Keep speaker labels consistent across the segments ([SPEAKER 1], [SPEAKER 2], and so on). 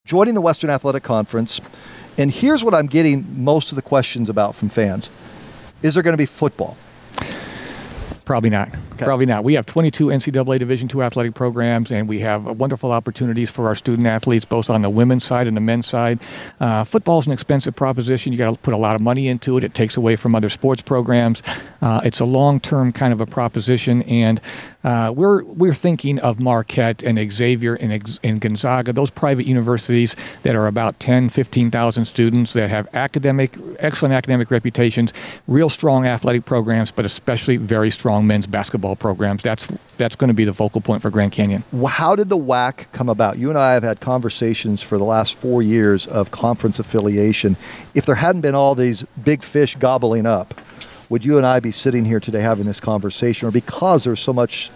[SPEAKER 1] joining the Western Athletic Conference, and here's what I'm getting most of the questions about from fans. Is there going to be football?
[SPEAKER 2] Probably not. Okay. Probably not. We have 22 NCAA Division II athletic programs, and we have wonderful opportunities for our student athletes, both on the women's side and the men's side. Football is an expensive proposition. You got to put a lot of money into it. It takes away from other sports programs. It's a long-term kind of a proposition, and we're thinking of Marquette and Xavier and Gonzaga, those private universities that are about 10, 15,000 students that have excellent academic reputations, real strong athletic programs, but especially very strong men's basketball programs. That's going to be the focal point for Grand Canyon.
[SPEAKER 1] How did the WAC come about? You and I have had conversations for the last 4 years of conference affiliation. If there hadn't been all these big fish gobbling up, would you and I be sitting here today having this conversation? Or because there's so much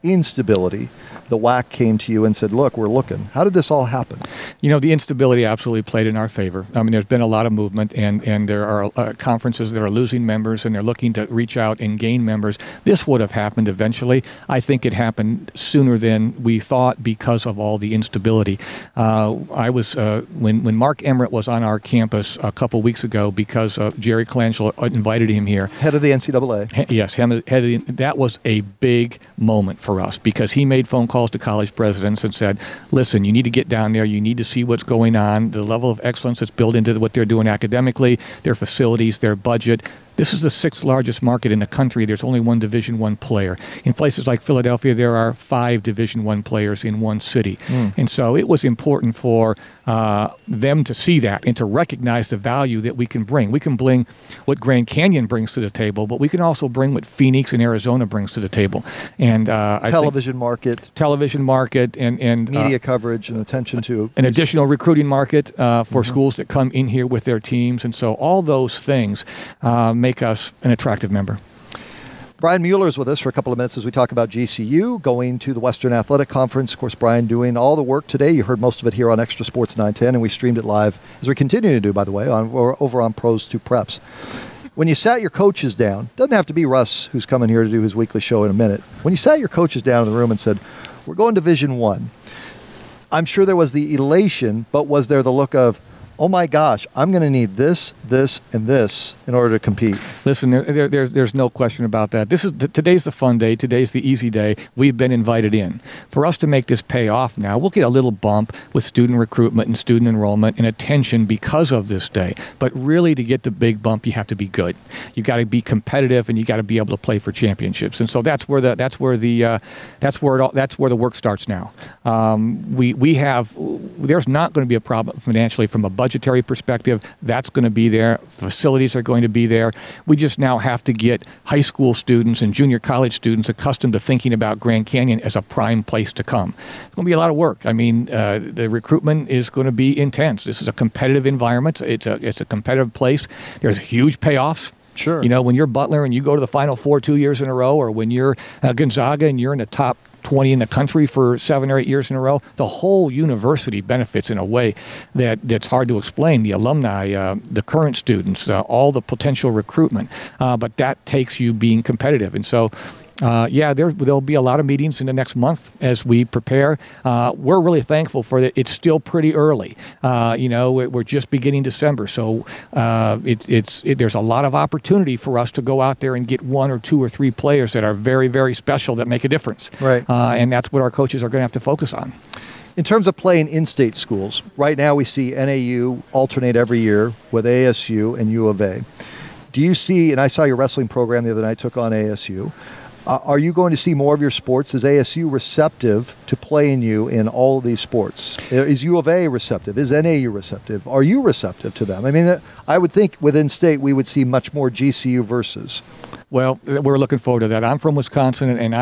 [SPEAKER 1] instability, the WAC came to you and said, look, we're looking. How did this all happen?
[SPEAKER 2] You know, the instability absolutely played in our favor. I mean, there's been a lot of movement, and there are conferences that are losing members, and they're looking to reach out and gain members. This would have happened eventually. I think it happened sooner than we thought because of all the instability. I was when Mark Emmert was on our campus a couple weeks ago because Jerry Colangelo invited him here.
[SPEAKER 1] Head of the NCAA.
[SPEAKER 2] Yes, that was a big moment for us because he made phone calls to college presidents and said, listen, you need to get down there. You need to see what's going on, the level of excellence that's built into what they're doing academically, their facilities, their budget. This is the 6th largest market in the country. There's only one Division I player. In places like Philadelphia, there are 5 Division I players in one city. And so it was important for them to see that and to recognize the value that we can bring. We can bring what Grand Canyon brings to the table, but we can also bring what Phoenix and Arizona brings to the table. And
[SPEAKER 1] television market,
[SPEAKER 2] and
[SPEAKER 1] media coverage and attention to
[SPEAKER 2] an additional recruiting market for schools that come in here with their teams. And so all those things make us an attractive member.
[SPEAKER 1] Brian Mueller is with us for a couple of minutes as we talk about GCU, going to the Western Athletic Conference. Of course, Brian doing all the work today. You heard most of it here on Extra Sports 910, and we streamed it live, as we continue to do, by the way, over on Pros 2 Preps. When you sat your coaches down, doesn't have to be Russ, who's coming here to do his weekly show in a minute. When you sat your coaches down in the room and said, we're going Division I, I'm sure there was the elation, but was there the look of, oh my gosh, I'm going to need this, this, and this in order to compete?
[SPEAKER 2] Listen, there's no question about that. Today's the fun day. Today's the easy day. We've been invited in. For us to make this pay off now, we'll get a little bump with student recruitment and student enrollment and attention because of this day. But really, to get the big bump, you have to be good. You got to be competitive, and you got to be able to play for championships. And so that's where the work starts now. There's not going to be a problem financially from a budgetary perspective. That's going to be there. Facilities are going to be there. We just now have to get high school students and junior college students accustomed to thinking about Grand Canyon as a prime place to come. It's going to be a lot of work. I mean, the recruitment is going to be intense. This is a competitive environment. It's a competitive place. There's huge payoffs.
[SPEAKER 1] Sure.
[SPEAKER 2] You know, when you're Butler and you go to the Final Four 2 years in a row, or when you're Gonzaga and you're in the top 20 in the country for 7 or 8 years in a row, the whole university benefits in a way that's hard to explain. The alumni, the current students, all the potential recruitment, but that takes you being competitive. And so there'll be a lot of meetings in the next month as we prepare. We're really thankful for that. It's still pretty early. We're just beginning December, so there's a lot of opportunity for us to go out there and get 1 or 2 or 3 players that are very, very special that make a difference.
[SPEAKER 1] Right.
[SPEAKER 2] And that's what our coaches are going to have to focus on.
[SPEAKER 1] In terms of playing in-state schools, right now we see NAU alternate every year with ASU and U of A. Do you see, and I saw your wrestling program the other night took on ASU, are you going to see more of your sports? Is ASU receptive to playing you in all of these sports? Is U of A receptive? Is NAU receptive? Are you receptive to them? I mean, I would think within state we would see much more GCU versus.
[SPEAKER 2] Well, we're looking forward to that. I'm from Wisconsin, and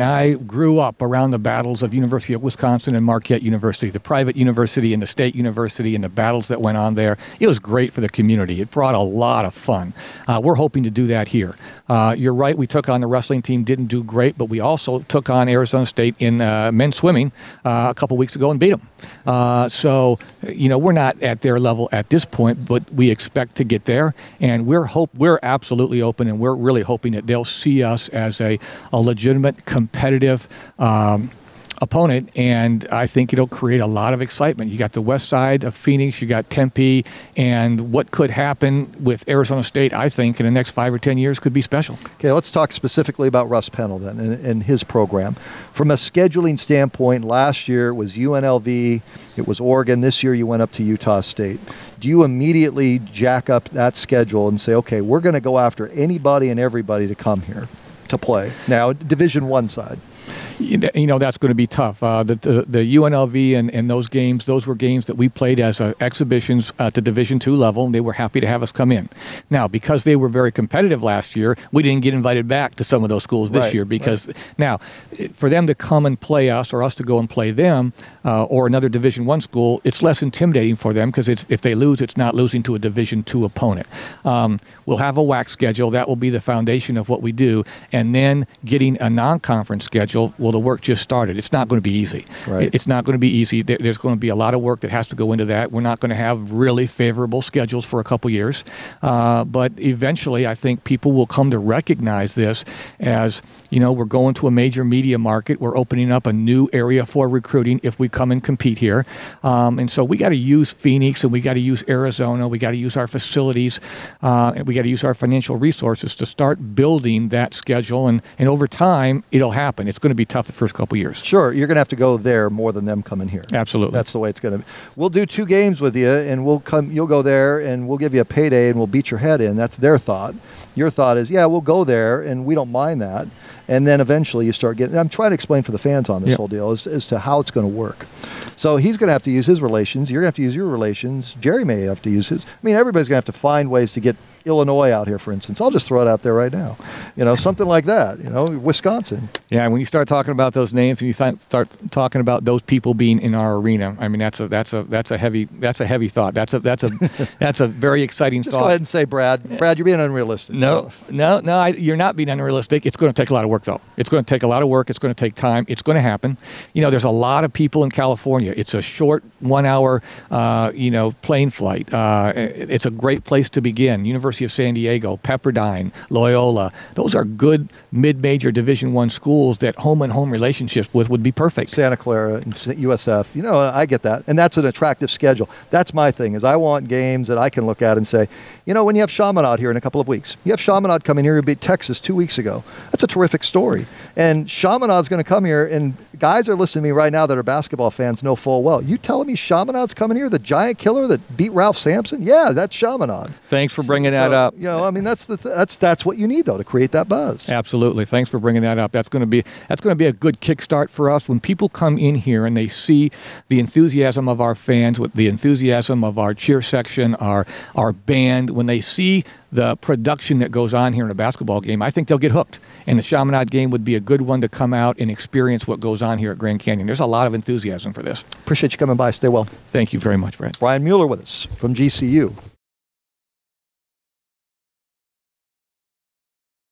[SPEAKER 2] I grew up around the battles of University of Wisconsin and Marquette University, the private university and the state university, and the battles that went on there. It was great for the community. It brought a lot of fun. We're hoping to do that here. You're right. We took on the wrestling team, didn't do great, but we also took on Arizona State in men's swimming a couple weeks ago and beat them. So, we're not at their level at this point, but we expect to get there, and we're absolutely open, and we're really hoping that they'll see us as a legitimate, competitive opponent, and I think it'll create a lot of excitement. You got the west side of Phoenix, you got Tempe, and what could happen with Arizona State, I think, in the next 5 or 10 years could be special.
[SPEAKER 1] Okay, let's talk specifically about Russ Pennell then and his program. From a scheduling standpoint, last year it was UNLV, it was Oregon. This year you went up to Utah State. Do you immediately jack up that schedule and say, okay, we're going to go after anybody and everybody to come here to play? Now, Division I side.
[SPEAKER 2] That's going to be tough. The UNLV and those games, those were games that we played as exhibitions at the Division II level, and they were happy to have us come in. Now, because they were very competitive last year, we didn't get invited back to some of those schools this year because now, for them to come and play us or us to go and play them or another Division I school, it's less intimidating for them because if they lose, it's not losing to a Division II opponent. We'll have a WAC schedule. That will be the foundation of what we do, and then getting a non-conference schedule. Well, the work just started. It's not going to be easy.
[SPEAKER 1] Right.
[SPEAKER 2] It's not going to be easy. There's going to be a lot of work that has to go into that. We're not going to have really favorable schedules for a couple years. But eventually, I think people will come to recognize this as, we're going to a major media market. We're opening up a new area for recruiting if we come and compete here. And so we got to use Phoenix, and we got to use Arizona. We got to use our facilities, and we got to use our financial resources to start building that schedule. And over time, it'll happen. It's going to be tough the first couple years.
[SPEAKER 1] Sure, you're going to have to go there more than them coming here.
[SPEAKER 2] Absolutely.
[SPEAKER 1] That's the way it's going to be. We'll do 2 games with you, and you'll go there, and we'll give you a payday, and we'll beat your head in. That's their thought. Your thought is, yeah, we'll go there, and we don't mind that. And then eventually you start getting, I'm trying to explain for the fans on this whole deal as to how it's going to work. So he's going to have to use his relations. You're going to have to use your relations. Jerry may have to use his. I mean, everybody's going to have to find ways to get Illinois out here, for instance. I'll just throw it out there right now. Something like that, Wisconsin.
[SPEAKER 2] Yeah, when you start talking about those names and you start talking about those people being in our arena, I mean, that's a heavy thought. That's a very exciting thought.
[SPEAKER 1] Just go ahead and say, Brad, you're being unrealistic.
[SPEAKER 2] No, you're not being unrealistic. It's going to take a lot of work, though. It's going to take a lot of work. It's going to take time. It's going to happen. There's a lot of people in California. It's a short 1-hour, plane flight. It's a great place to begin. University of San Diego, Pepperdine, Loyola. Those are good mid-major Division I schools that home-and-home relationships with would be perfect.
[SPEAKER 1] Santa Clara and USF. I get that. And that's an attractive schedule. That's my thing, is I want games that I can look at and say, when you have Chaminade here in a couple of weeks, you have Chaminade coming here who beat Texas 2 weeks ago. That's a terrific story. And Chaminade's going to come here, and guys are listening to me right now that are basketball fans know full well. You telling me Chaminade's coming here, the giant killer that beat Ralph Sampson? Yeah, that's Chaminade.
[SPEAKER 2] Thanks for bringing that up.
[SPEAKER 1] That's what you need, though, to create that buzz.
[SPEAKER 2] Absolutely. Thanks for bringing that up. That's going to be a good kickstart for us. When people come in here and they see the enthusiasm of our fans, with the enthusiasm of our cheer section, our band, when they see the production that goes on here in a basketball game, I think they'll get hooked. And the Chaminade game would be a good one to come out and experience what goes on here at Grand Canyon. There's a lot of enthusiasm for this.
[SPEAKER 1] Appreciate you coming by. Stay well.
[SPEAKER 2] Thank you very much, Brad.
[SPEAKER 1] Brian Mueller with us from GCU.